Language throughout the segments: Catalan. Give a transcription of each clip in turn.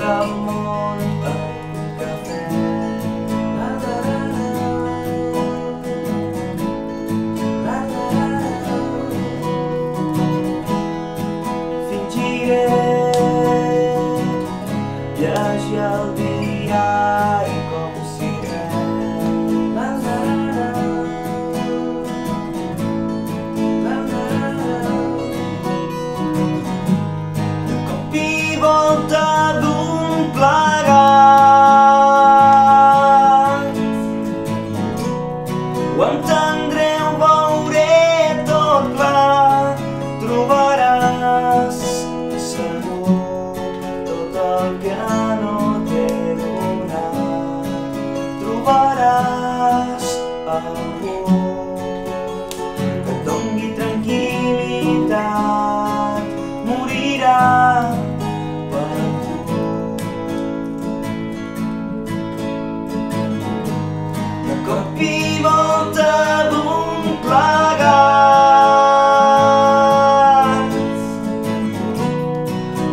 el món en un cafè. Fingiré llegir el diari com si volta d'un plegat. Ho entendré, ho veuré tot clar. Trobaràs segur tot el que no t'he donat. Trobaràs algú que et doni tranquil·litat. Morirà cop i volta d'un plegat.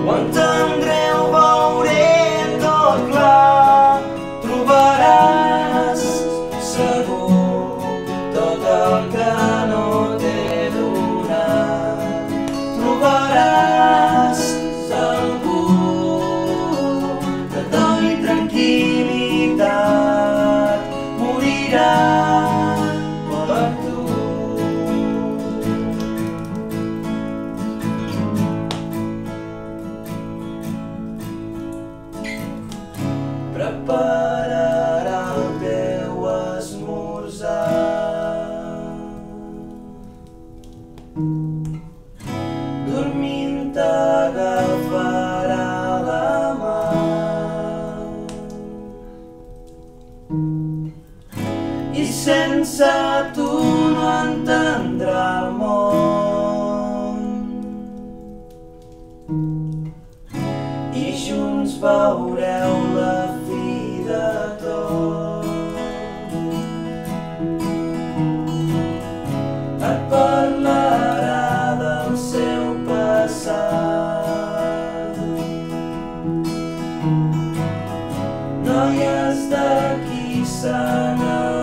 Ho entendré, ho veuré tot clar. Trobaràs segur tot el que no t'he donat. Trobaràs algú que et doni tranquil·litat. Morirà per tu. Prepararà el teu esmorzar. Dormint t'agafarà la mà. I sense tu no entendrà el món. I junts veureu la fi de tot. Et parlarà del seu passat. Noies de qui s'ha enamorat.